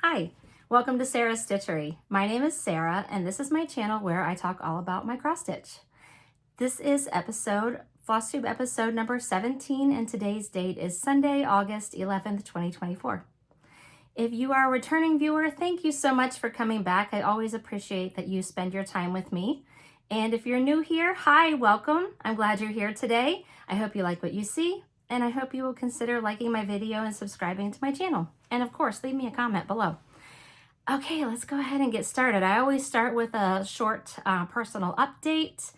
Hi, welcome to Sarah's Stitchery. My name is Sarah and this is my channel where I talk all about my cross stitch. This is Flosstube episode number 17 and today's date is Sunday, August 11th, 2024. If you are a returning viewer, thank you so much for coming back. I always appreciate that you spend your time with me. And if you're new here, hi, welcome. I'm glad you're here today. I hope you like what you see. And I hope you will consider liking my video and subscribing to my channel. And of course, leave me a comment below. Okay, let's go ahead and get started. I always start with a short personal update.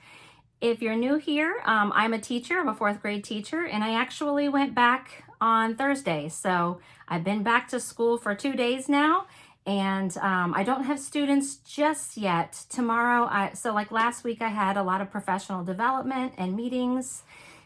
If you're new here, I'm a teacher. I'm a 4th grade teacher, and I actually went back on Thursday. So I've been back to school for 2 days now, and I don't have students just yet. Tomorrow, so like last week, I had a lot of professional development and meetings.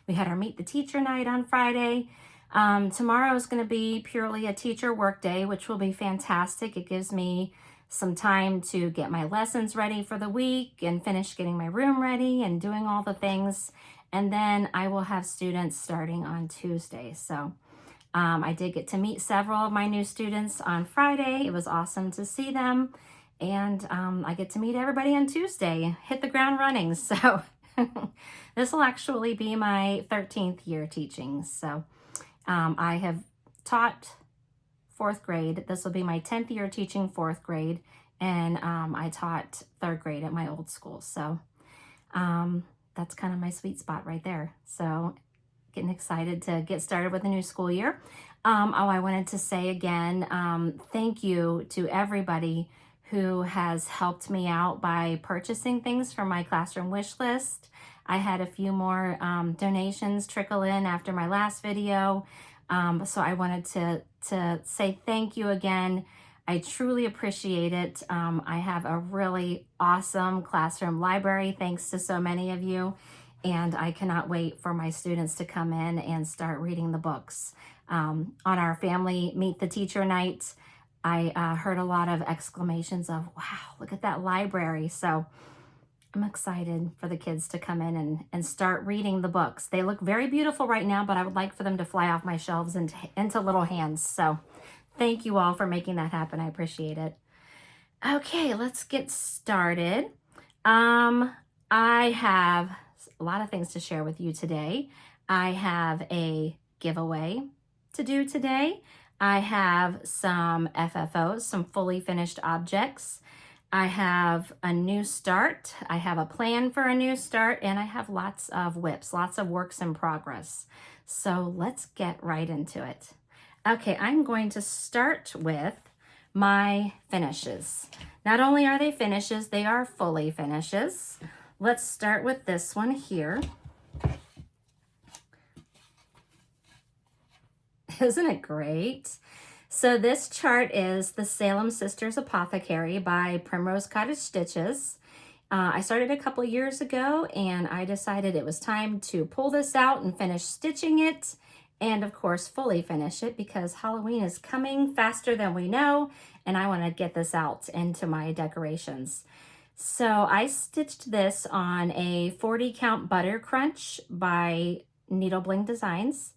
We had our Meet the Teacher night on Friday. Tomorrow is going to be purely a teacher work day, which will be fantastic. It gives me some time to get my lessons ready for the week and finish getting my room ready and doing all the things. And then I will have students starting on Tuesday. So I did get to meet several of my new students on Friday. It was awesome to see them. And I get to meet everybody on Tuesday, hit the ground running. So this will actually be my 13th year teaching. So I have taught 4th grade. This will be my 10th year teaching 4th grade. And I taught 3rd grade at my old school. So that's kind of my sweet spot right there. So getting excited to get started with the new school year. I wanted to say again, thank you to everybody who has helped me out by purchasing things from my classroom wish list. I had a few more donations trickle in after my last video. So I wanted to say thank you again. I truly appreciate it. I have a really awesome classroom library, thanks to so many of you. And I cannot wait for my students to come in and start reading the books. On our family Meet the Teacher night, I heard a lot of exclamations of, wow, look at that library. So I'm excited for the kids to come in and start reading the books. They look very beautiful right now, but I would like for them to fly off my shelves into little hands. So thank you all for making that happen. I appreciate it. Okay, let's get started. I have a lot of things to share with you today. I have a giveaway to do today. I have some FFOs, some fully finished objects. I have a new start. I have a plan for a new start, and I have lots of whips, lots of works in progress. So let's get right into it. Okay, I'm going to start with my finishes. Not only are they finishes, they are fully finishes. Let's start with this one here. Isn't it great? So this chart is the Salem Sisters Apothecary by Primrose Cottage Stitches. I started a couple years ago and I decided it was time to pull this out and finish stitching it. And of course, fully finish it because Halloween is coming faster than we know. And I want to get this out into my decorations. So I stitched this on a 40 count butter crunch by Needle Bling Designs.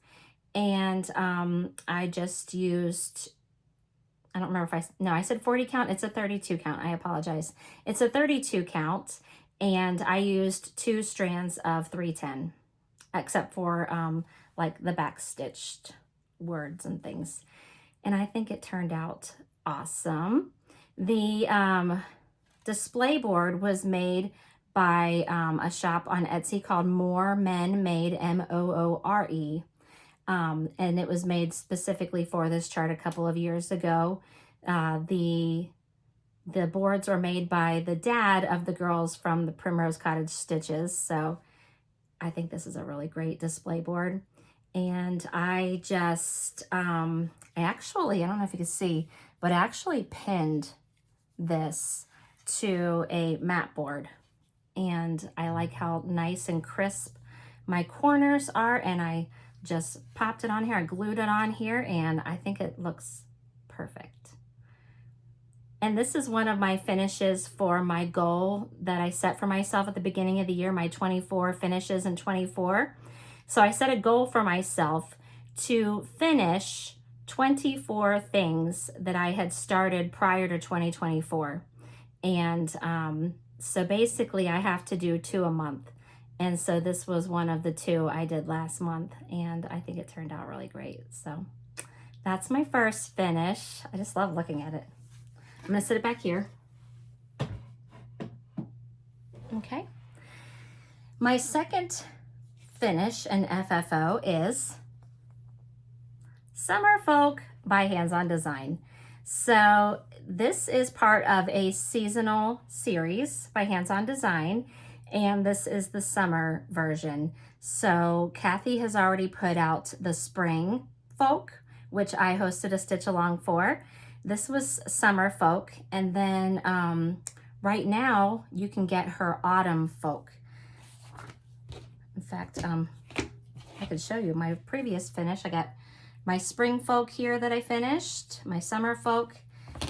And I just used, I don't remember if I said 40 count. It's a 32 count. I apologize. It's a 32 count. And I used 2 strands of 310, except for like the back stitched words and things. And I think it turned out awesome. The display board was made by a shop on Etsy called More Men Made, M-O-O-R-E. And it was made specifically for this chart a couple of years ago. The boards were made by the dad of the girls from the Primrose Cottage Stitches. So I think this is a really great display board. And I just, I don't know if you can see, but I actually pinned this to a mat board. And I like how nice and crisp my corners are. And I just popped it on here. I glued it on here and I think it looks perfect. And this is one of my finishes for my goal that I set for myself at the beginning of the year, my 24 finishes in 24. So I set a goal for myself to finish 24 things that I had started prior to 2024. And so basically I have to do 2 a month. And so this was one of the 2 I did last month, and I think it turned out really great. So that's my first finish. I just love looking at it. I'm gonna sit it back here. Okay. My second finish and FFO is Summer Folk by Hands On Design. So this is part of a seasonal series by Hands On Design, and this is the summer version. So Kathy has already put out the spring folk, which I hosted a stitch along for. This was summer folk, and then right now you can get her autumn folk. In fact, I could show you my previous finish. I got my spring folk here that I finished, my summer folk,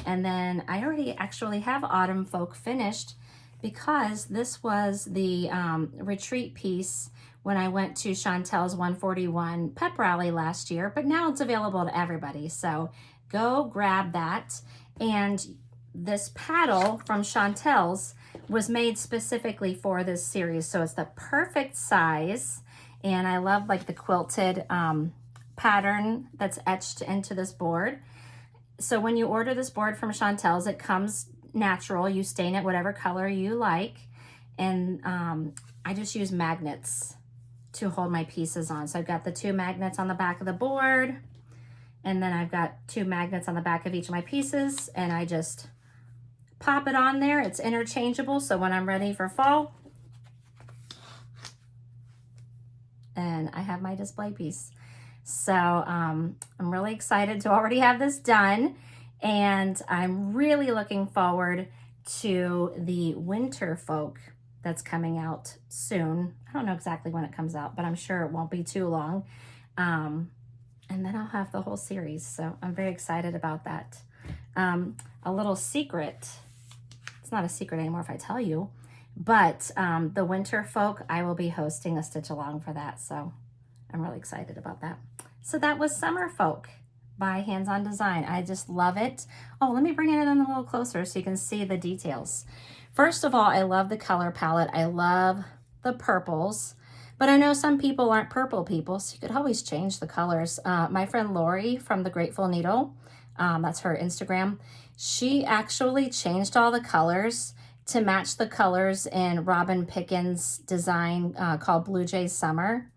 and then I already actually have autumn folk finished because this was the retreat piece when I went to Chantel's 141 pep rally last year, but now it's available to everybody. So go grab that. And this paddle from Chantel's was made specifically for this series. So it's the perfect size. And I love like the quilted pattern that's etched into this board. So when you order this board from Chantel's, it comes natural. You stain it whatever color you like. And I just use magnets to hold my pieces on. So I've got the 2 magnets on the back of the board. And then I've got 2 magnets on the back of each of my pieces. And I just pop it on there. It's interchangeable. So when I'm ready for fall, and I have my display piece. So I'm really excited to already have this done. And I'm really looking forward to the winter folk that's coming out soon. I don't know exactly when it comes out, but I'm sure it won't be too long. And then I'll have the whole series. So I'm very excited about that. A little secret, it's not a secret anymore if I tell you, but the winter folk, I will be hosting a stitch along for that. So I'm really excited about that. So that was Summer Folk by Hands On Design. I just love it. Oh, let me bring it in a little closer so you can see the details. First of all, I love the color palette. I love the purples, but I know some people aren't purple people, so you could always change the colors. My friend Lori from The Grateful Needle, that's her Instagram, she actually changed all the colors to match the colors in Robin Pickens' design called Blue Jay Summer.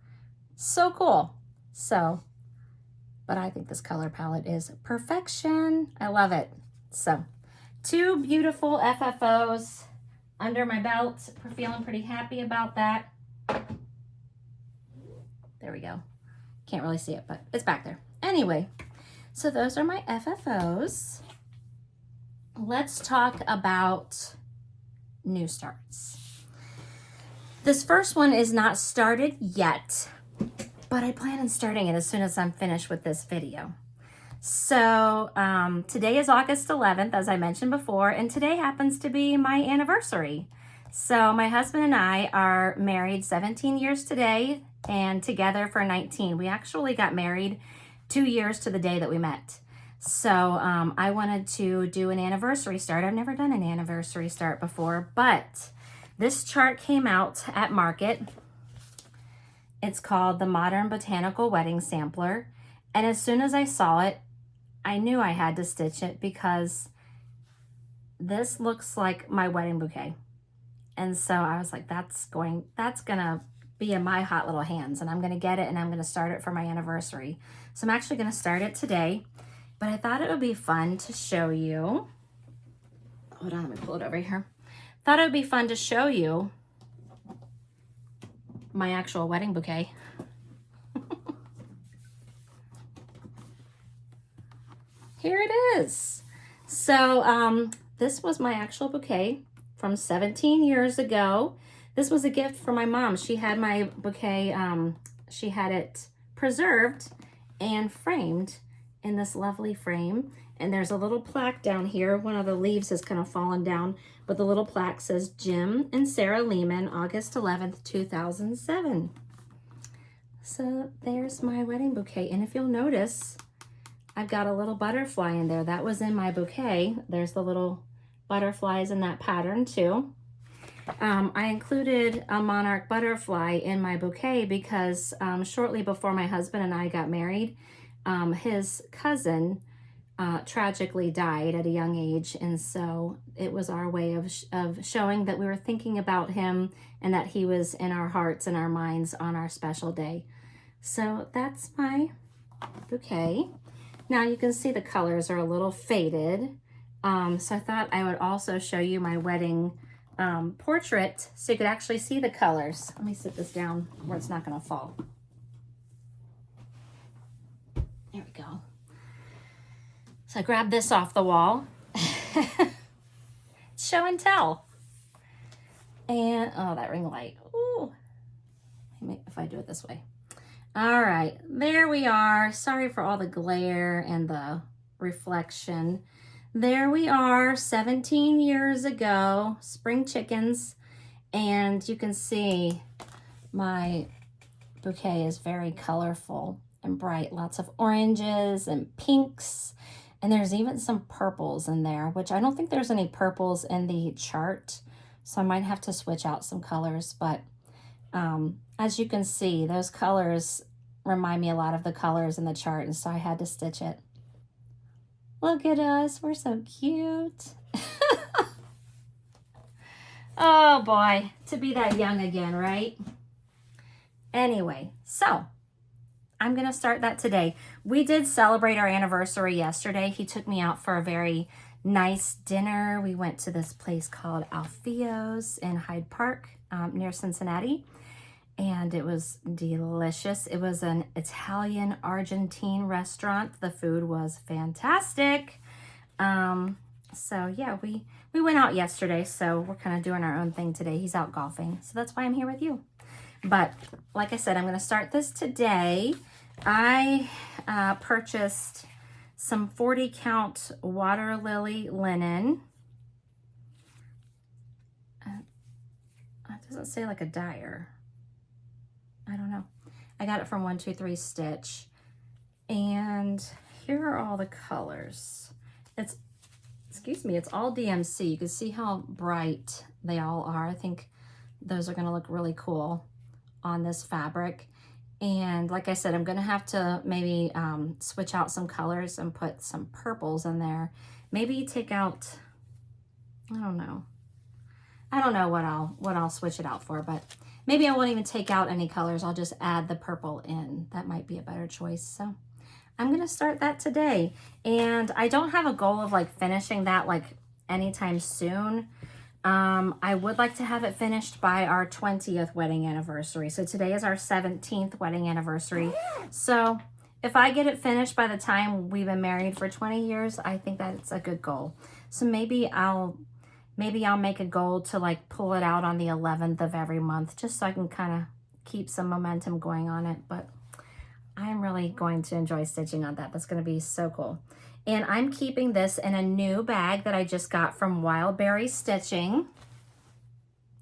So cool. So, but I think this color palette is perfection. I love it. So 2 beautiful FFOs under my belt. We're feeling pretty happy about that. There we go. Can't really see it, but it's back there. Anyway, so those are my FFOs. Let's talk about new starts. This first one is not started yet, but I plan on starting it as soon as I'm finished with this video. So today is August 11th, as I mentioned before, and today happens to be my anniversary. So my husband and I are married 17 years today and together for 19. We actually got married 2 years to the day that we met. So I wanted to do an anniversary start. I've never done an anniversary start before, but this chart came out at Market. It's called the Modern Botanical Wedding Sampler. And as soon as I saw it, I knew I had to stitch it because this looks like my wedding bouquet. And so I was like, that's gonna be in my hot little hands, and I'm gonna get it and I'm gonna start it for my anniversary. So I'm actually gonna start it today, but I thought it would be fun to show you. Hold on, let me pull it over here. Thought it would be fun to show you my actual wedding bouquet. Here it is. So this was my actual bouquet from 17 years ago. This was a gift from my mom. She had my bouquet, she had it preserved and framed in this lovely frame. And there's a little plaque down here. One of the leaves has kind of fallen down, but the little plaque says Jim and Sarah Lehman, August 11th, 2007. So there's my wedding bouquet. And if you'll notice, I've got a little butterfly in there. That was in my bouquet. There's the little butterflies in that pattern too. I included a monarch butterfly in my bouquet because shortly before my husband and I got married, his cousin tragically died at a young age, and so it was our way of showing that we were thinking about him and that he was in our hearts and our minds on our special day. So that's my bouquet. Now you can see the colors are a little faded, so I thought I would also show you my wedding portrait so you could actually see the colors. Let me sit this down where it's not going to fall. There we go. So I grabbed this off the wall. Show and tell. And, oh, that ring light. Ooh. If I do it this way. All right, there we are. Sorry for all the glare and the reflection. There we are, 17 years ago, spring chickens. And you can see my bouquet is very colorful and bright. Lots of oranges and pinks. And there's even some purples in there, which I don't think there's any purples in the chart. So I might have to switch out some colors. But as you can see, those colors remind me a lot of the colors in the chart. And so I had to stitch it. Look at us. We're so cute. Oh boy, to be that young again, right? Anyway, so I'm going to start that today. We did celebrate our anniversary yesterday. He took me out for a very nice dinner. We went to this place called Alfio's in Hyde Park near Cincinnati, and it was delicious. It was an Italian Argentine restaurant. The food was fantastic. So yeah, we went out yesterday, so we're kind of doing our own thing today. He's out golfing, so that's why I'm here with you. But like I said, I'm going to start this today. I purchased some 40 count water lily linen. It doesn't say like a dyer. I don't know. I got it from 123 Stitch. And here are all the colors. Excuse me, it's all DMC. You can see how bright they all are. I think those are going to look really cool on this fabric. And like I said, I'm going to have to maybe switch out some colors and put some purples in there. Maybe take out, I don't know what I'll switch it out for, but maybe I won't even take out any colors. I'll just add the purple in. That might be a better choice. So I'm going to start that today. And I don't have a goal of like finishing that like anytime soon. I would like to have it finished by our 20th wedding anniversary. So today is our 17th wedding anniversary. So if I get it finished by the time we've been married for 20 years, I think that's a good goal. So maybe I'll make a goal to like pull it out on the 11th of every month, just so I can kind of keep some momentum going on it. But I'm really going to enjoy stitching on that. That's going to be so cool. And I'm keeping this in a new bag that I just got from Wildberry Stitching.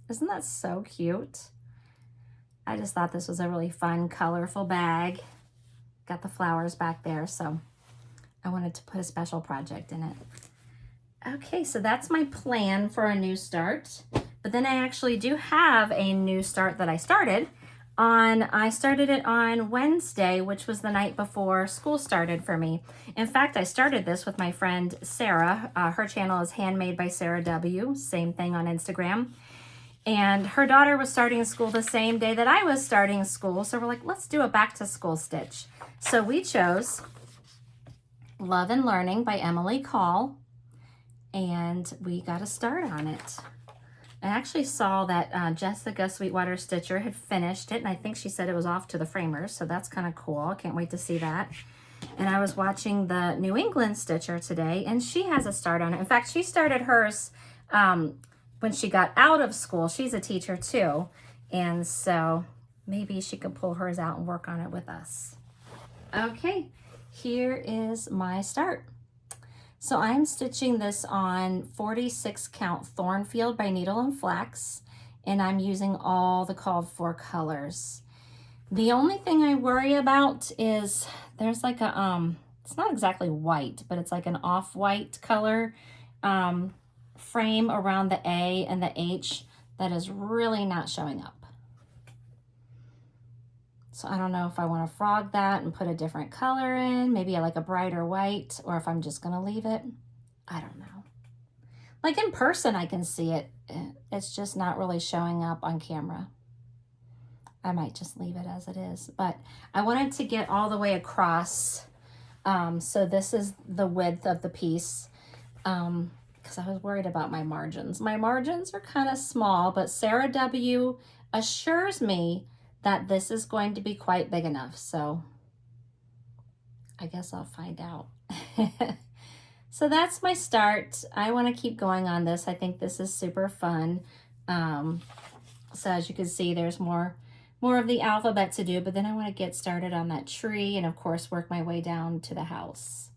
Isn't that so cute? I just thought this was a really fun, colorful bag. Got the flowers back there, so I wanted to put a special project in it. Okay, so that's my plan for a new start. But then I actually do have a new start that I started. I started it on Wednesday, which was the night before school started for me. In fact, I started this with my friend Sarah. Her channel is Handmade by Sarah W. Same thing on Instagram. And her daughter was starting school the same day that I was starting school. So we're like, let's do a back to school stitch. So we chose Love and Learning by Emily Call. And we got a start on it. I actually saw that Jessica Sweetwater Stitcher had finished it, and I think she said it was off to the framers, so that's kind of cool. I can't wait to see that. And I was watching the New England Stitcher today, and she has a start on it. In fact, she started hers when she got out of school. She's a teacher too, and so maybe she could pull hers out and work on it with us. Okay, here is my start. So I'm stitching this on 46 count Thornfield by Needle and Flax, and I'm using all the called for colors. The only thing I worry about is there's like a it's not exactly white, but it's like an off-white color frame around the A and the H that is really not showing up. So I don't know if I want to frog that and put a different color in, maybe like a brighter white, or if I'm just going to leave it. I don't know. Like in person, I can see it. It's just not really showing up on camera. I might just leave it as it is, but I wanted to get all the way across. So this is the width of the piece, because I was worried about my margins. My margins are kind of small, but Sarah W. assures me that this is going to be quite big enough. So I guess I'll find out. So that's my start. I want to keep going on this. I think this is super fun. So as you can see, there's more of the alphabet to do, but then I want to get started on that tree and of course work my way down to the house.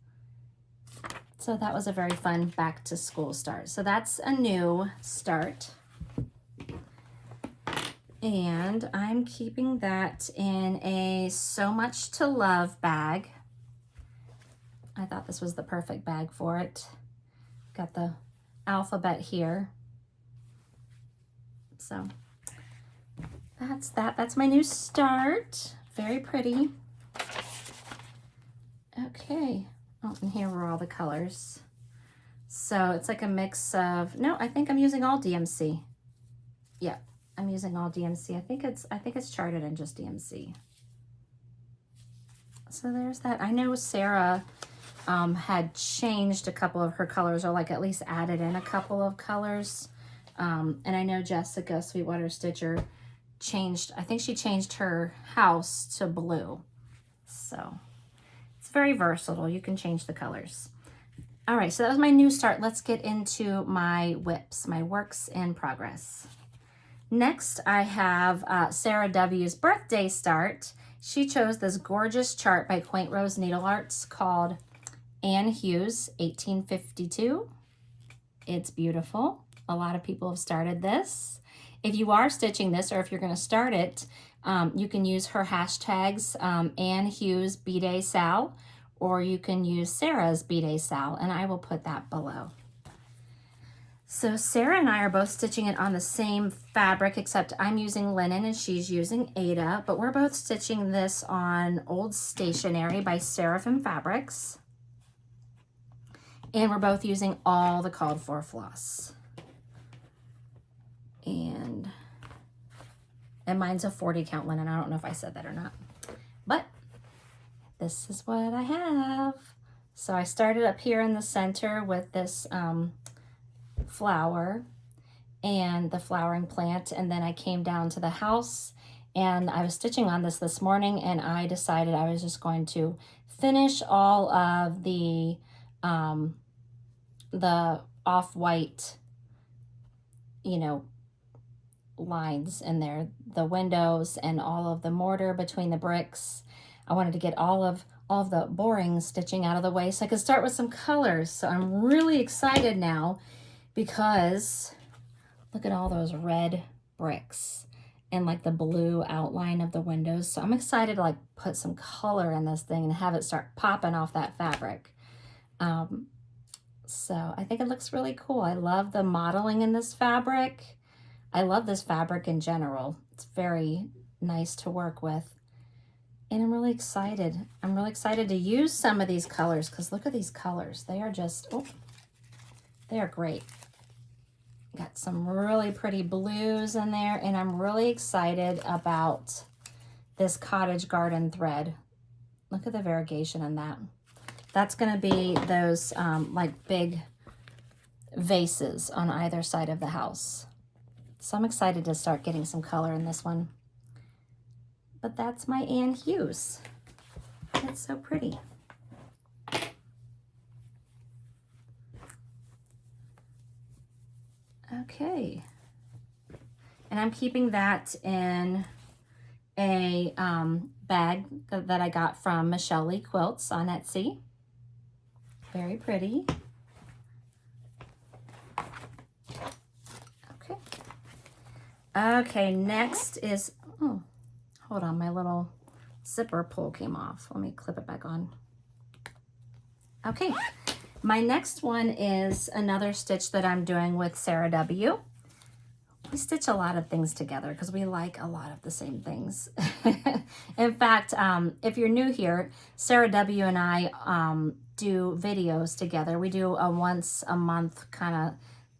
So that was a very fun back to school start. So that's a new start. And I'm keeping that in a So Much to Love bag. I thought this was the perfect bag for it. Got the alphabet here. So that's that. That's my new start. Very pretty. Okay. Oh, and here were all the colors. So it's like a mix of, no, I think I'm using all DMC. Yeah, I'm using all DMC. I think it's charted in just DMC. So there's that. I know Sarah had changed a couple of her colors, or like at least added in a couple of colors. And I know Jessica Sweetwater Stitcher changed, I think she changed her house to blue. So it's very versatile. You can change the colors. All right, so that was my new start. Let's get into my whips, my works in progress. Next, I have Sarah W.'s birthday start. She chose this gorgeous chart by Quaint Rose Needlearts called Hughs, 1852. It's beautiful. A lot of people have started this. If you are stitching this, or if you're going to start it, you can use her hashtags, Hughs B-Day Sal, or you can use Sarah's B-Day Sal, and I will put that below. So Sarah and I are both stitching it on the same fabric, except I'm using linen and she's using Ada, but we're both stitching this on Old Stationery by Seraphim Fabrics. And we're both using all the called for floss. And mine's a 40 count linen. I don't know if I said that or not, but this is what I have. So I started up here in the center with this flower and the flowering plant, and then I came down to the house and I was stitching on this morning, and I decided I was just going to finish all of the off-white, you know, lines in there, the windows and all of the mortar between the bricks. I wanted to get all of the boring stitching out of the way so I could start with some colors. So I'm really excited now because look at all those red bricks and like the blue outline of the windows. So I'm excited to like put some color in this thing and have it start popping off that fabric. So I think it looks really cool. I love the modeling in this fabric. I love this fabric in general. It's very nice to work with. And I'm really excited. I'm really excited to use some of these colors because look at these colors. They are just, oh, they are great. Got some really pretty blues in there, and I'm really excited about this Cottage Garden thread. Look at the variegation in that. That's going to be those like big vases on either side of the house. So I'm excited to start getting some color in this one. But that's my Hughs. It's so pretty. Okay. And I'm keeping that in a bag that I got from Michelle Lee Quilts on Etsy. Very pretty. Okay. Okay, next is, oh, hold on, my little zipper pull came off. Let me clip it back on. Okay, my next one is another stitch that I'm doing with Sarah W. We stitch a lot of things together because we like a lot of the same things. In fact, if you're new here, Sarah W. and I do videos together. We do a once a month kind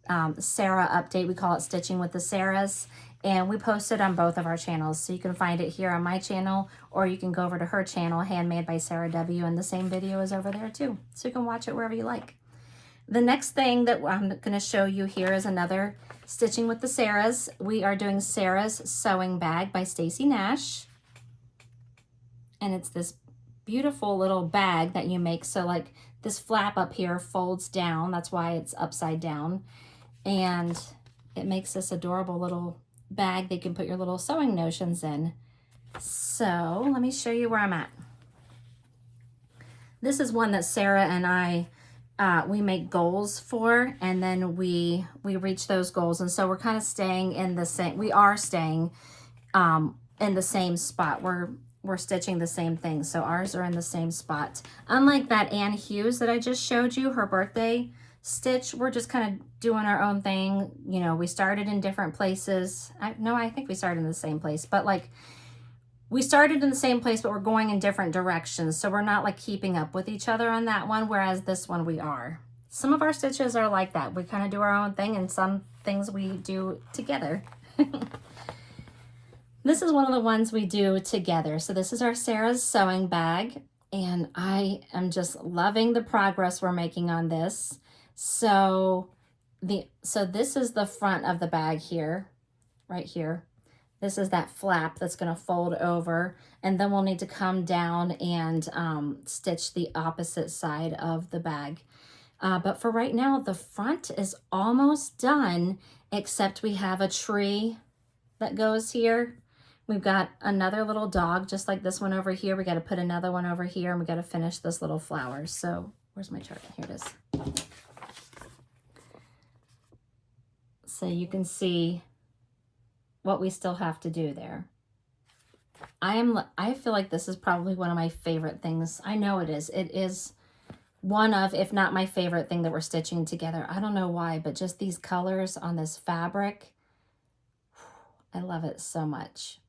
of Sarah update. We call it Stitching with the Sarahs. And we post it on both of our channels. So you can find it here on my channel, or you can go over to her channel, Handmade by Sarah W. And the same video is over there too. So you can watch it wherever you like. The next thing that I'm going to show you here is another Stitching with the Sarahs. We are doing Sarah's Sewing Bag by Stacey Nash. And it's this beautiful little bag that you make. So like this flap up here folds down. That's why it's upside down. And it makes this adorable little bag that you can put your little sewing notions in. So let me show you where I'm at. This is one that Sarah and I we make goals for, and then we reach those goals. And so we're kind of staying in the same, we are staying in the same spot. We're stitching the same thing. So ours are in the same spot. Unlike that Anne Hughs that I just showed you, her birthday stitch, we're just kind of doing our own thing. You know, we started in different places. I think we started in the same place, but like we started in the same place, but we're going in different directions. So we're not like keeping up with each other on that one, whereas this one we are. Some of our stitches are like that. We kind of do our own thing, and some things we do together. This is one of the ones we do together. So this is our Sarah's Sewing Bag, and I am just loving the progress we're making on this. So this is the front of the bag here, right here. This is that flap that's going to fold over, and then we'll need to come down and stitch the opposite side of the bag. But for right now, the front is almost done, except we have a tree that goes here. We've got another little dog, just like this one over here. We got to put another one over here, and we got to finish this little flower. So where's my chart? Here it is. So you can see what we still have to do there. I feel like this is probably one of my favorite things. I know it is. It is one of, if not my favorite thing that we're stitching together. I don't know why, but just these colors on this fabric, I love it so much.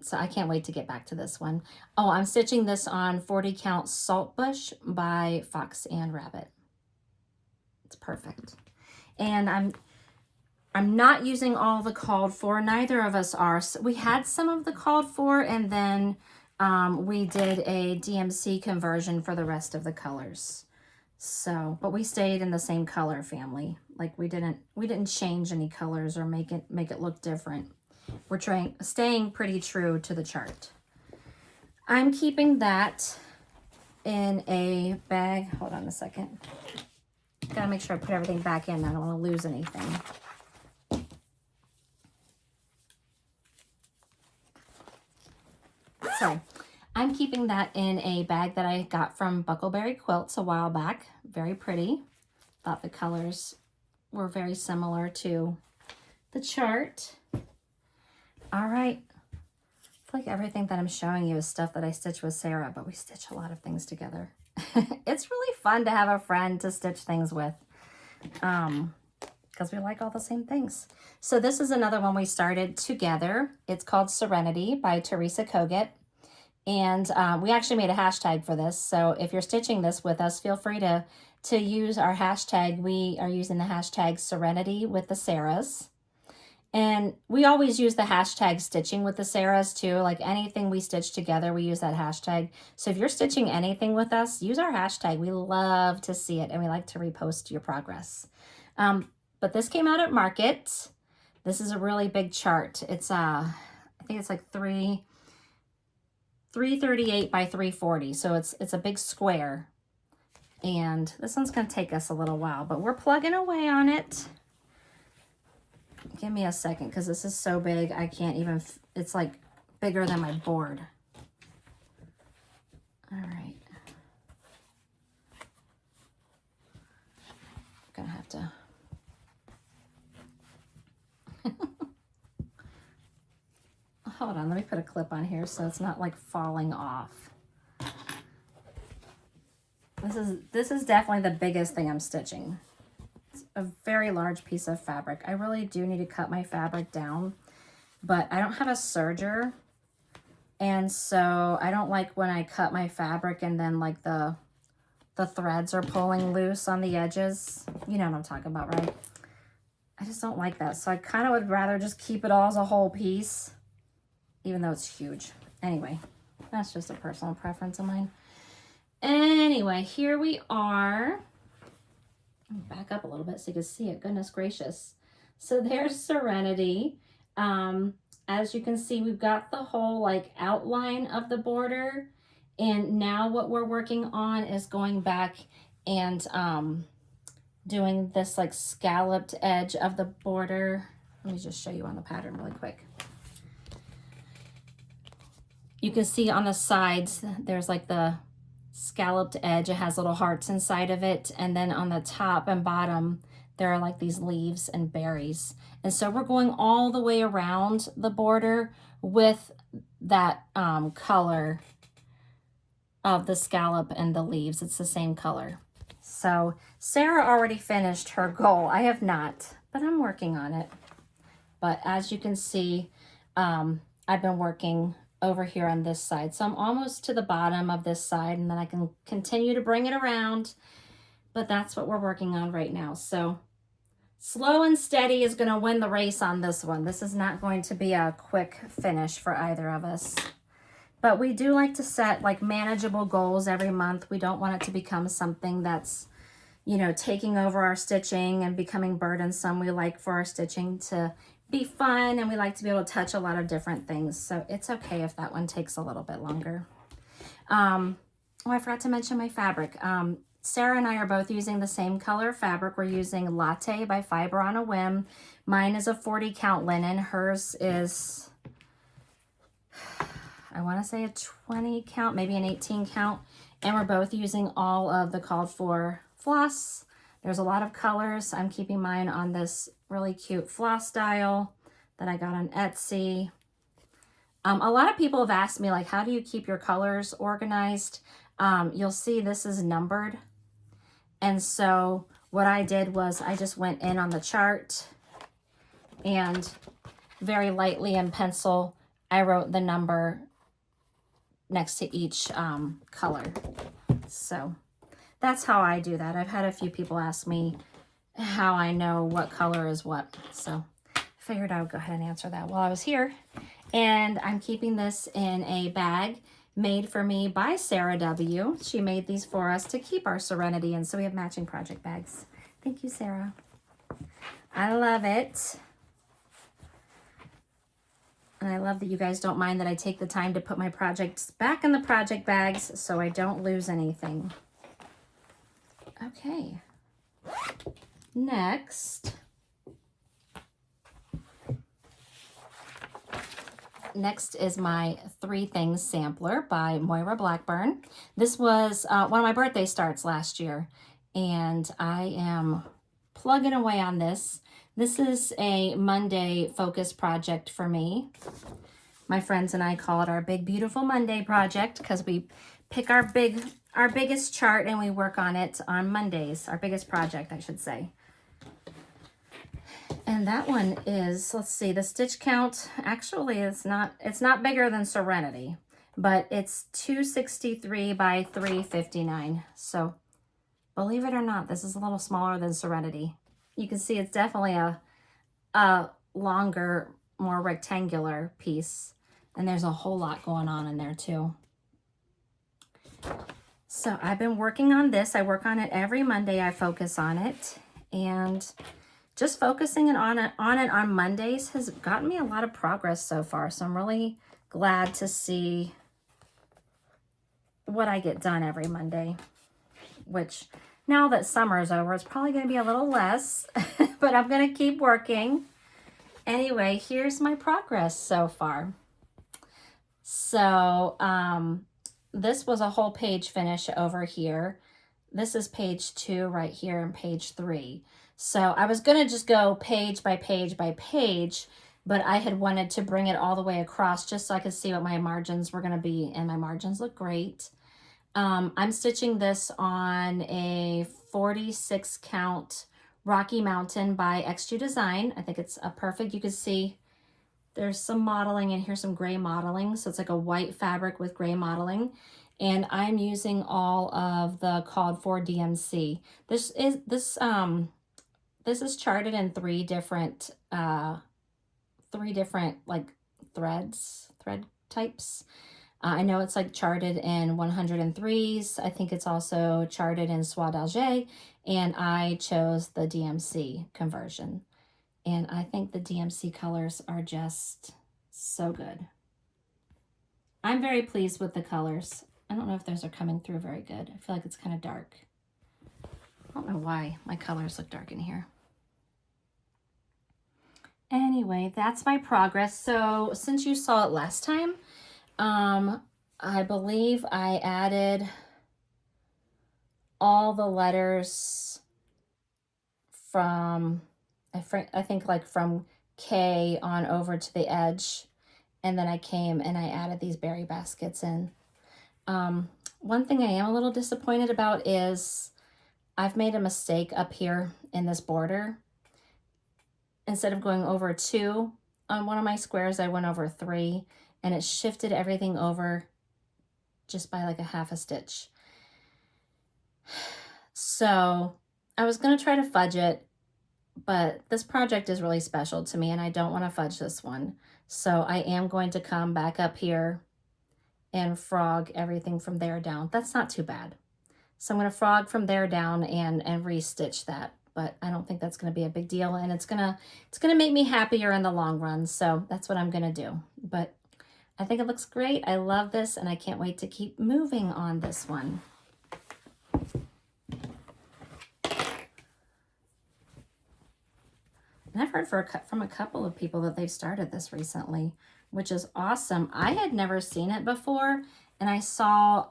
So I can't wait to get back to this one. Oh, I'm stitching this on 40 Count Saltbush by Fox and Rabbit. It's perfect. And I'm not using all the called for. Neither of us are. So we had some of the called for, and then we did a DMC conversion for the rest of the colors. So, but we stayed in the same color family. Like we didn't change any colors or make it look different. We're staying pretty true to the chart. I'm keeping that in a bag. Hold on a second. Gotta make sure I put everything back in. I don't want to lose anything. So I'm keeping that in a bag that I got from Buckleberry Quilts a while back. Very pretty. Thought the colors were very similar to the chart. All right. I feel like everything that I'm showing you is stuff that I stitch with Sarah, but we stitch a lot of things together. It's really fun to have a friend to stitch things with, because we like all the same things. So this is another one we started together. It's called Serenity by Teresa Kogut. And we actually made a hashtag for this. So if you're stitching this with us, feel free to use our hashtag. We are using the hashtag Serenity with the Sarahs. And we always use the hashtag Stitching with the Sarahs too. Like anything we stitch together, we use that hashtag. So if you're stitching anything with us, use our hashtag. We love to see it, and we like to repost your progress. But this came out at Market. This is a really big chart. It's I think it's like 338 by 340. So it's a big square. And this one's going to take us a little while, but we're plugging away on it. Give me a second, because this is so big, I can't even, it's like bigger than my board. All right. I'm gonna have to. Hold on, let me put a clip on here so it's not like falling off. This is definitely the biggest thing I'm stitching. It's a very large piece of fabric. I really do need to cut my fabric down, but I don't have a serger. And so I don't like when I cut my fabric and then like the threads are pulling loose on the edges. You know what I'm talking about, right? I just don't like that. So I kind of would rather just keep it all as a whole piece, even though it's huge. Anyway, that's just a personal preference of mine. Anyway, here we are. Back up a little bit so you can see it. Goodness gracious. So there's Serenity. As you can see, we've got the whole like outline of the border. And now what we're working on is going back and doing this like scalloped edge of the border. Let me just show you on the pattern really quick. You can see on the sides, there's like the scalloped edge. It has little hearts inside of it. And then on the top and bottom, there are like these leaves and berries. And so we're going all the way around the border with that color of the scallop and the leaves. It's the same color. So Sarah already finished her goal. I have not, but I'm working on it. But as you can see, I've been working over here on this side. So I'm almost to the bottom of this side, and then I can continue to bring it around. But that's what we're working on right now. So slow and steady is going to win the race on this one. This is not going to be a quick finish for either of us. But we do like to set like manageable goals every month. We don't want it to become something that's, you know, taking over our stitching and becoming burdensome. We like for our stitching to be fun, and we like to be able to touch a lot of different things. So it's okay if that one takes a little bit longer. Oh, I forgot to mention my fabric. Sarah and I are both using the same color fabric. We're using Latte by Fiber on a Whim. Mine is a 40 count linen. Hers is, I want to say a 20 count, maybe an 18 count. And we're both using all of the called for floss. There's a lot of colors. I'm keeping mine on this really cute floss style that I got on Etsy. A lot of people have asked me, like, how do you keep your colors organized? You'll see this is numbered. And so what I did was I just went in on the chart and very lightly in pencil, I wrote the number next to each color. So that's how I do that. I've had a few people ask me how I know what color is what. So I figured I would go ahead and answer that while I was here. And I'm keeping this in a bag made for me by Sarah W. She made these for us to keep our Serenity in, so we have matching project bags. Thank you, Sarah. I love it. And I love that you guys don't mind that I take the time to put my projects back in the project bags so I don't lose anything. Okay. Next is my 3 Things sampler by Moira Blackburn. This was one of my birthday starts last year, and I am plugging away on this. This is a Monday focus project for me. My friends and I call it our Big Beautiful Monday project because we pick our biggest chart and we work on it on Mondays. Our biggest project, I should say. And that one is, let's see, the stitch count, actually it's not bigger than Serenity, but it's 263 by 359. So believe it or not, this is a little smaller than Serenity. You can see it's definitely a longer, more rectangular piece. And there's a whole lot going on in there too. So I've been working on this. I work on it every Monday. I focus on it. And just focusing on it on Mondays has gotten me a lot of progress so far. So I'm really glad to see what I get done every Monday, which now that summer is over, it's probably going to be a little less, but I'm going to keep working. Anyway, here's my progress so far. So this was a whole page finish over here. This is page 2 right here and page 3. So I was going to just go page by page by page, but I had wanted to bring it all the way across just so I could see what my margins were going to be, and my margins look great. I'm stitching this on a 46 count Rocky Mountain by X2 Design. I think it's a perfect, you can see there's some modeling in here, some gray modeling. So it's like a white fabric with gray modeling. And I'm using all of the called for DMC. This is charted in three different like thread types. I know it's like charted in 103s. I think it's also charted in Soie d'Alger, and I chose the DMC conversion. And I think the DMC colors are just so good. I'm very pleased with the colors. I don't know if those are coming through very good. I feel like it's kind of dark. I don't know why my colors look dark in here. Anyway, that's my progress. So since you saw it last time, I believe I added all the letters from, I think like from K on over to the edge. And then I came and I added these berry baskets in. One thing I am a little disappointed about is I've made a mistake up here in this border. Instead of going over 2 on one of my squares, I went over 3, and it shifted everything over just by like a half a stitch. So I was going to try to fudge it, but this project is really special to me and I don't want to fudge this one. So I am going to come back up here and frog everything from there down. That's not too bad. So I'm going to frog from there down and re-stitch that. But I don't think that's going to be a big deal, and it's gonna make me happier in the long run. So that's what I'm gonna do. But I think it looks great. I love this, and I can't wait to keep moving on this one. And I've heard from a couple of people that they've started this recently, which is awesome. I had never seen it before, and I saw,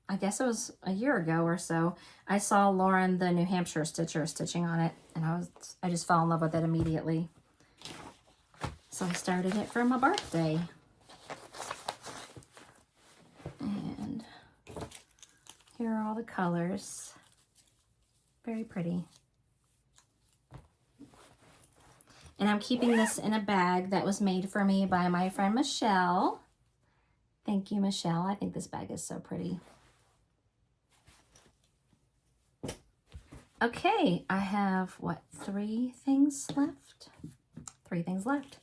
I guess it was a year ago or so, I saw Lauren, the New Hampshire stitcher, stitching on it, and I just fell in love with it immediately. So I started it for my birthday. And here are all the colors. Very pretty. And I'm keeping this in a bag that was made for me by my friend Michelle. Thank you, Michelle. I think this bag is so pretty. Okay, I have, what, 3 things left? 3 things left.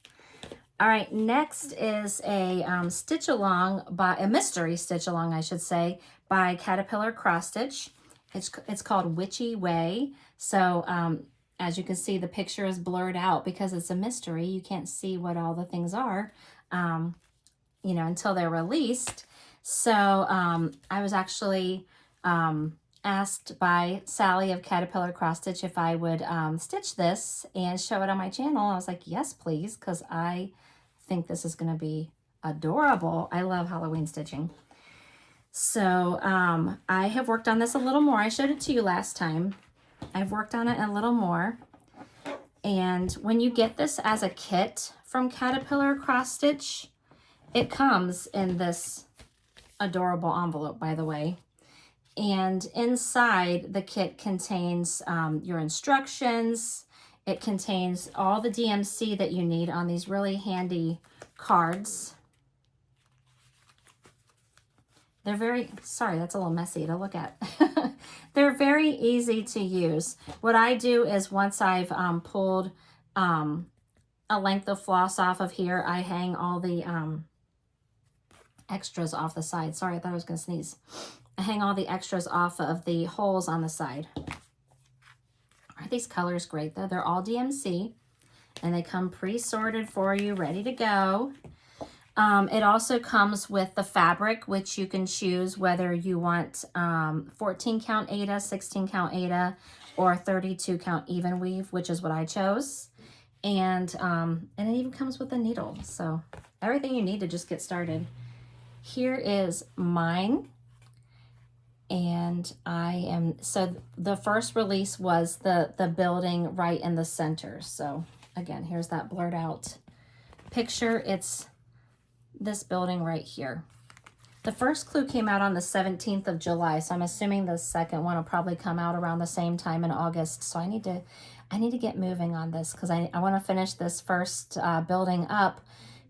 All right, next is a stitch along, a mystery stitch along, I should say, by Caterpillar Cross Stitch. It's called Witchy Way. So as you can see, the picture is blurred out because it's a mystery. You can't see what all the things are, you know, until they're released. So I was actually asked by Sally of Caterpillar Cross Stitch if I would stitch this and show it on my channel. I was like, yes, please, because I think this is going to be adorable. I love Halloween stitching. So I have worked on this a little more. I showed it to you last time. I've worked on it a little more. And when you get this as a kit from Caterpillar Cross Stitch, it comes in this adorable envelope, by the way. And inside the kit contains your instructions. It contains all the DMC that you need on these really handy cards. They're very, sorry, that's a little messy to look at. They're very easy to use. What I do is once I've pulled a length of floss off of here, I hang all the extras off the side. Sorry, I thought I was going to sneeze. I hang all the extras off of the holes on the side. Aren't these colors great though? They're all DMC and they come pre-sorted for you, ready to go. It also comes with the fabric, which you can choose whether you want 14 count Aida, 16 count Aida, or 32 count even weave, which is what I chose. And it even comes with a needle. So everything you need to just get started. Here is mine. And so the first release was the building right in the center. So again, here's that blurred out picture. It's this building right here. The first clue came out on the 17th of July, so I'm assuming the second one will probably come out around the same time in August. So I need to get moving on this because I want to finish this first building up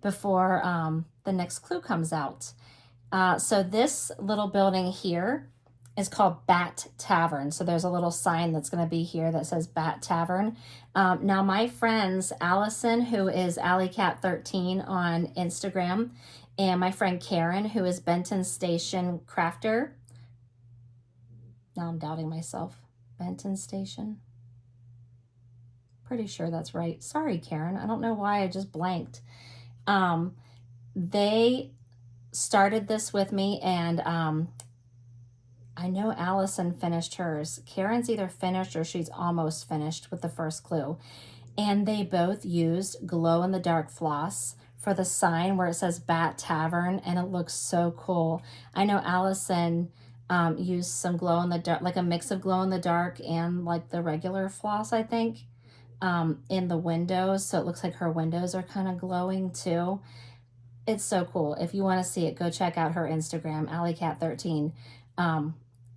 before the next clue comes out. So this little building here is called Bat Tavern. So there's a little sign that's going to be here that says Bat Tavern. Now my friends, Allison, who is AlleyCat13 on Instagram, and my friend Karen, who is Benton Station Crafter. Now I'm doubting myself. Benton Station. Pretty sure that's right. Sorry, Karen. I don't know why I just blanked. They started this with me, and I know Allison finished hers. Karen's either finished or she's almost finished with the first clue. And they both used glow-in-the-dark floss for the sign where it says Bat Tavern, and it looks so cool. I know Allison used some glow-in-the-dark, like a mix of glow-in-the-dark and like the regular floss, I think, in the windows. So it looks like her windows are kind of glowing too. It's so cool. If you want to see it, go check out her Instagram, AlleyCat13.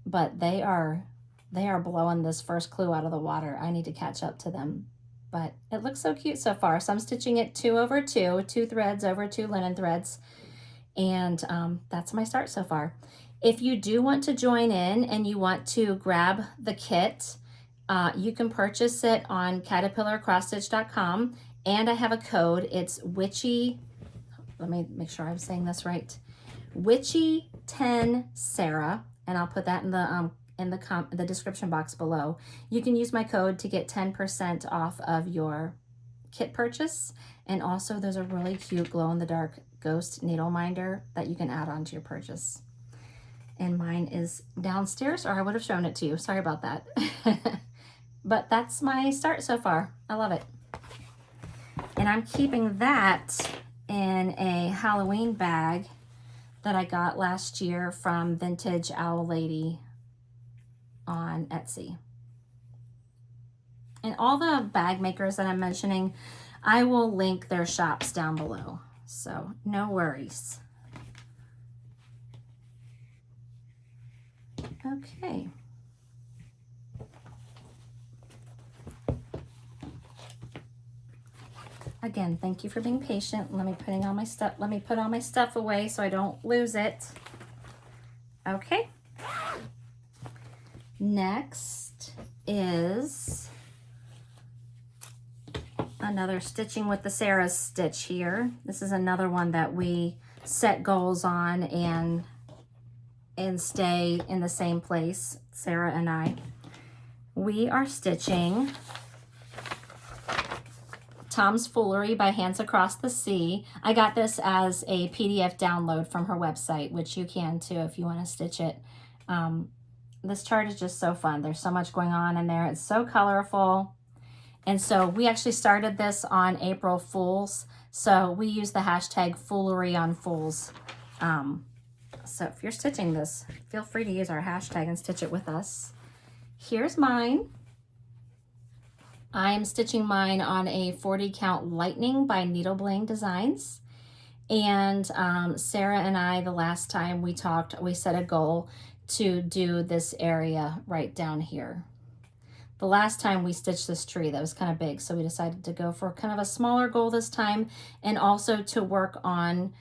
But they are blowing this first clue out of the water. I need to catch up to them. But it looks so cute so far. So I'm stitching it 2 over 2, 2 threads over 2 linen threads. And that's my start so far. If you do want to join in and you want to grab the kit, you can purchase it on caterpillarcrossstitch.com. And I have a code. It's Witchy. Let me make sure I'm saying this right. Witchy 10 Sarah, and I'll put that in the description box below. You can use my code to get 10% off of your kit purchase, and also there's a really cute glow-in-the-dark ghost needle minder that you can add on to your purchase. And mine is downstairs, or I would have shown it to you. Sorry about that. But that's my start so far. I love it. And I'm keeping that in a Halloween bag that I got last year from Vintage Owl Lady on Etsy. And all the bag makers that I'm mentioning, I will link their shops down below. So no worries. Okay. Again, thank you for being patient. Let me put all my stuff away so I don't lose it. Okay. Next is another Stitching with the Sarah's stitch here. This is another one that we set goals on and stay in the same place, Sarah and I. We are stitching Tom's Foolery by Hands Across the Sea. I got this as a PDF download from her website, which you can too if you want to stitch it. This chart is just so fun. There's so much going on in there. It's so colorful. And so we actually started this on April Fools. So we use the hashtag Foolery on Fools. So if you're stitching this, feel free to use our hashtag and stitch it with us. Here's mine. I'm stitching mine on a 40 count Lightning by Needle Bling Designs. And Sarah and I, the last time we talked, we set a goal to do this area right down here. The last time we stitched this tree, that was kind of big, so we decided to go for kind of a smaller goal this time, and also to work on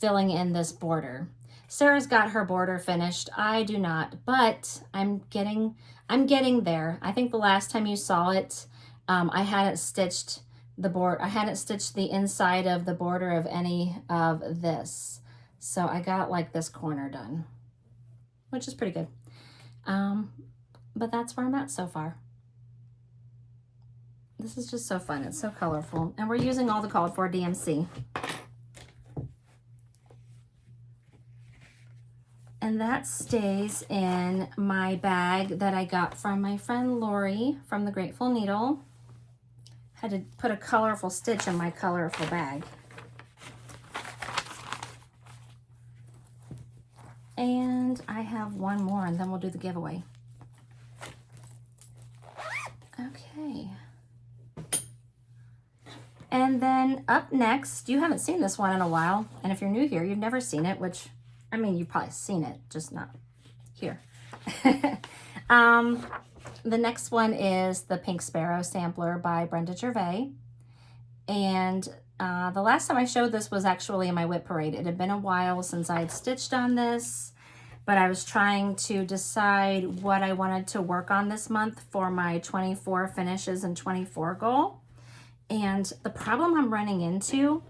filling in this border. Sarah's got her border finished. I do not, but I'm getting there. I think the last time you saw it, I hadn't stitched the inside of the border of any of this. So I got like this corner done, which is pretty good. But that's where I'm at so far. This is just so fun. It's so colorful. And we're using all the called for DMC. And that stays in my bag that I got from my friend Lori from the Grateful Needle. Had to put a colorful stitch in my colorful bag. And I have one more and then we'll do the giveaway. Okay. And then up next, you haven't seen this one in a while. And if you're new here, you've never seen it, which I mean, you've probably seen it, just not here. The next one is the Pink Sparrow sampler by Brenda Gervais. And the last time I showed this was actually in my whip parade. It had been a while since I had stitched on this, but I was trying to decide what I wanted to work on this month for my 24 finishes and 24 goal. And the problem I'm running into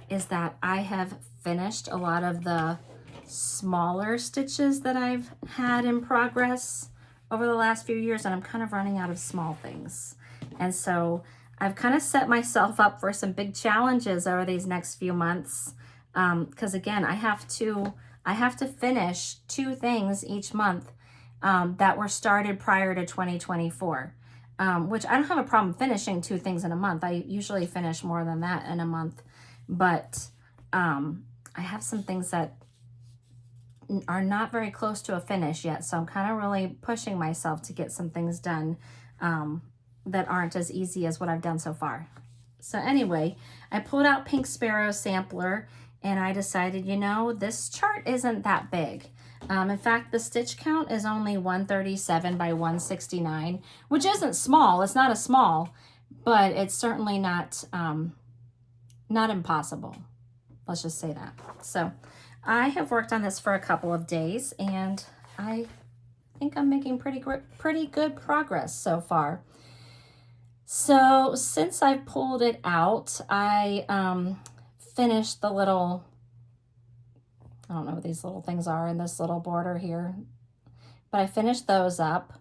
is that I have finished a lot of the smaller stitches that I've had in progress over the last few years, and I'm kind of running out of small things. And so I've kind of set myself up for some big challenges over these next few months. Because again, I have to finish 2 things each month that were started prior to 2024. Which I don't have a problem finishing 2 things in a month. I usually finish more than that in a month. But I have some things that are not very close to a finish yet. So I'm kind of really pushing myself to get some things done that aren't as easy as what I've done so far. So anyway, I pulled out Pink Sparrow sampler and I decided, you know, this chart isn't that big. In fact, the stitch count is only 137 by 169, which isn't small. It's not a small, but it's certainly not impossible. Let's just say that. So I have worked on this for a couple of days and I think I'm making pretty good progress so far. So since I pulled it out, I finished the little, I don't know what these little things are in this little border here, but I finished those up.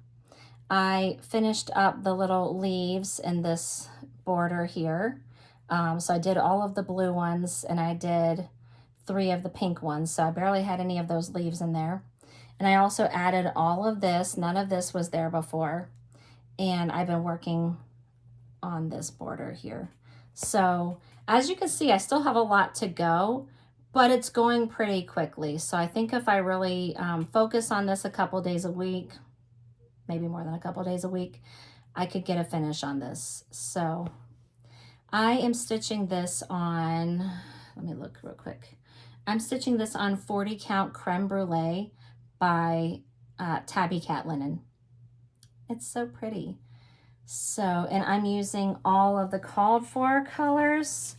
I finished up the little leaves in this border here. So I did all of the blue ones and I did 3 of the pink ones. So I barely had any of those leaves in there. And I also added all of this. None of this was there before. And I've been working on this border here. So as you can see, I still have a lot to go, but it's going pretty quickly. So I think if I really focus on this a couple days a week, maybe more than a couple days a week, I could get a finish on this. So I am stitching this on, let me look real quick. I'm stitching this on 40 count creme brulee by Tabby Cat Linen. It's so pretty. So, and I'm using all of the called for colors,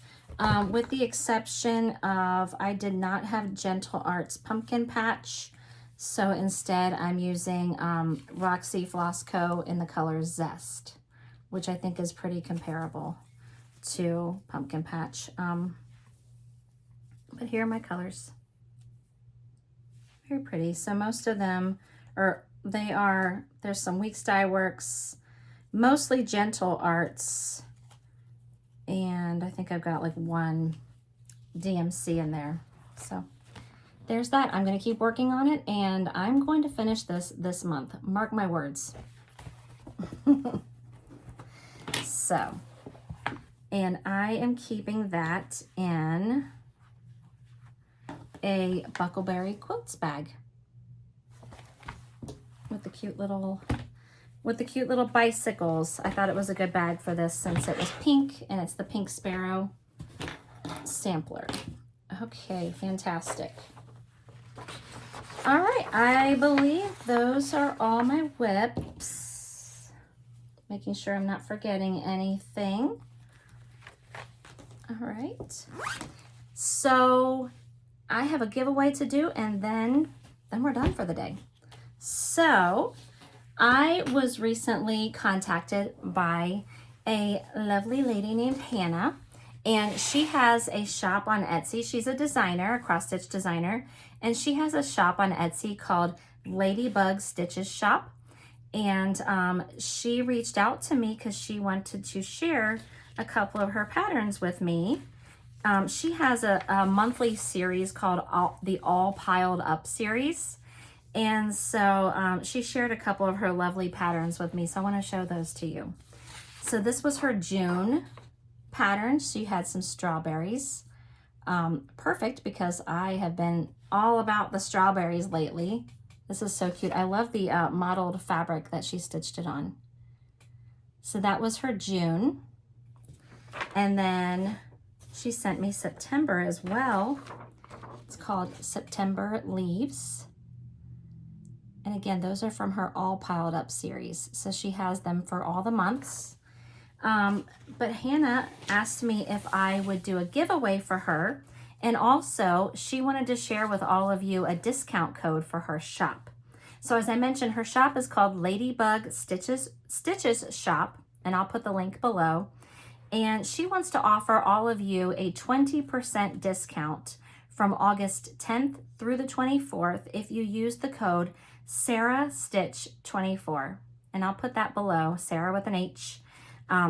with the exception of, I did not have Gentle Arts Pumpkin Patch. So instead I'm using Roxy Floss Co. in the color Zest, which I think is pretty comparable to Pumpkin Patch. But here are my colors. Very pretty. So most of them are, there's some Weeks Dye Works, mostly Gentle Arts, and I think I've got like 1 DMC in there. So there's that. I'm going to keep working on it and I'm going to finish this month. Mark my words. So, and I am keeping that in a Buckleberry Quilts bag with the cute little bicycles. I thought it was a good bag for this since it was pink and it's the Pink Sparrow sampler. Okay, fantastic. All right, I believe those are all my whips. Making sure I'm not forgetting anything. All right. So I have a giveaway to do and then we're done for the day. So I was recently contacted by a lovely lady named Hannah, and she has a shop on Etsy. She's a designer, a cross-stitch designer, and she has a shop on Etsy called Ladybug Stitches Shop. And she reached out to me because she wanted to share a couple of her patterns with me. She has a monthly series called the All Piled Up series. And so she shared a couple of her lovely patterns with me. So I want to show those to you. So this was her June pattern. She had some strawberries. Perfect because I have been all about the strawberries lately. This is so cute. I love the mottled fabric that she stitched it on. So that was her June. And then she sent me September as well. It's called September Leaves. And again, those are from her All Piled Up series. So she has them for all the months. But Hannah asked me if I would do a giveaway for her. And also, she wanted to share with all of you a discount code for her shop. So as I mentioned, her shop is called Ladybug Stitches Shop. And I'll put the link below. And she wants to offer all of you a 20% discount from August 10th through the 24th if you use the code SarahStitch24. And I'll put that below, Sarah with an H.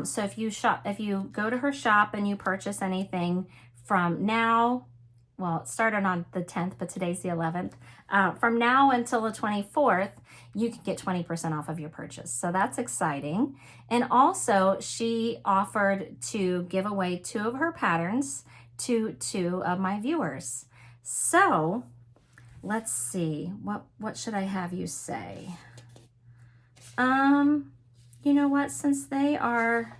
So if you go to her shop and you purchase anything from now, well, it started on the 10th, but today's the 11th. From now until the 24th, you can get 20% off of your purchase. So that's exciting. And also, she offered to give away 2 of her patterns to 2 of my viewers. So let's see, what should I have you say? You know what, since they are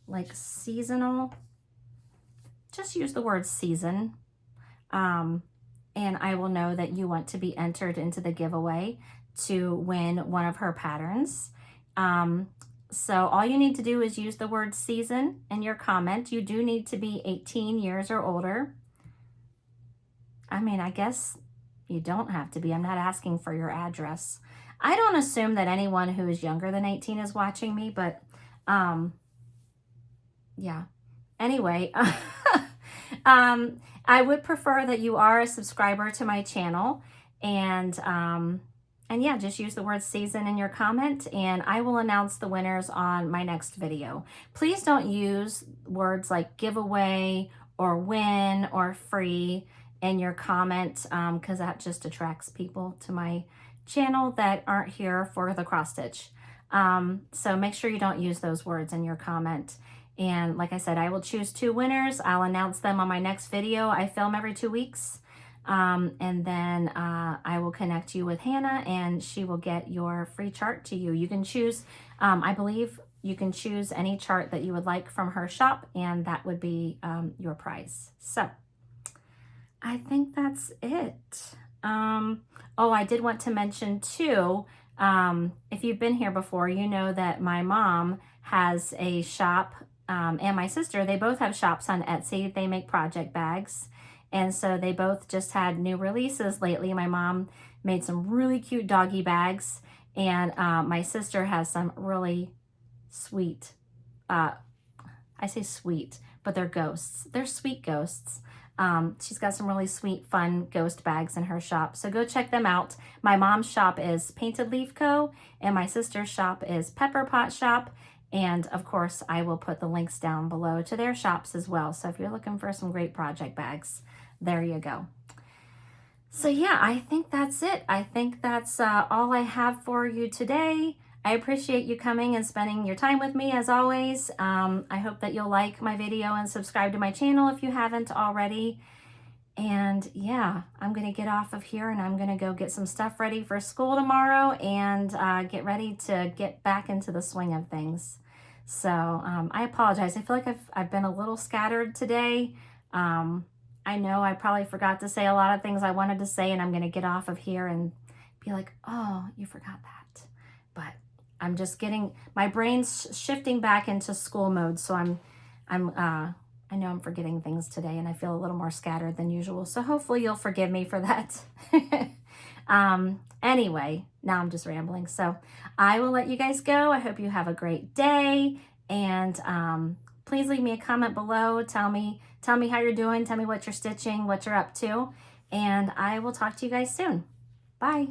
like seasonal, just use the word season. And I will know that you want to be entered into the giveaway to win one of her patterns. So all you need to do is use the word season in your comment. You do need to be 18 years or older. I mean, I guess you don't have to be. I'm not asking for your address. I don't assume that anyone who is younger than 18 is watching me, but yeah. Anyway, I would prefer that you are a subscriber to my channel, and yeah, just use the word season in your comment, and I will announce the winners on my next video. Please don't use words like giveaway or win or free in your comment, because that just attracts people to my channel that aren't here for the cross stitch. So make sure you don't use those words in your comment. And like I said, I will choose 2 winners. I'll announce them on my next video. I film every 2 weeks. And then I will connect you with Hannah, and she will get your free chart to you. You can choose, I believe you can choose any chart that you would like from her shop, and that would be your prize. So I think that's it. Oh, I did want to mention too, if you've been here before, you know that my mom has a shop, and my sister, they both have shops on Etsy. They make project bags. And so they both just had new releases lately. My mom made some really cute doggy bags, and my sister has some really sweet, I say sweet, but they're ghosts. They're sweet ghosts. She's got some really sweet, fun ghost bags in her shop. So go check them out. My mom's shop is Painted Leaf Co. and my sister's shop is Pepper Pot Shop. And of course, I will put the links down below to their shops as well. So if you're looking for some great project bags, there you go. So yeah, I think that's it. I think that's all I have for you today. I appreciate you coming and spending your time with me as always. I hope that you'll like my video and subscribe to my channel if you haven't already. And yeah, I'm going to get off of here and I'm going to go get some stuff ready for school tomorrow and get ready to get back into the swing of things. So I apologize. I feel like I've been a little scattered today. I know I probably forgot to say a lot of things I wanted to say, and I'm going to get off of here and be like, oh, you forgot that. But I'm just getting, my brain's shifting back into school mode. So I know I'm forgetting things today and I feel a little more scattered than usual. So hopefully you'll forgive me for that. Anyway, now I'm just rambling. So I will let you guys go. I hope you have a great day, and please leave me a comment below. Tell me how you're doing. Tell me what you're stitching, what you're up to, and I will talk to you guys soon. Bye.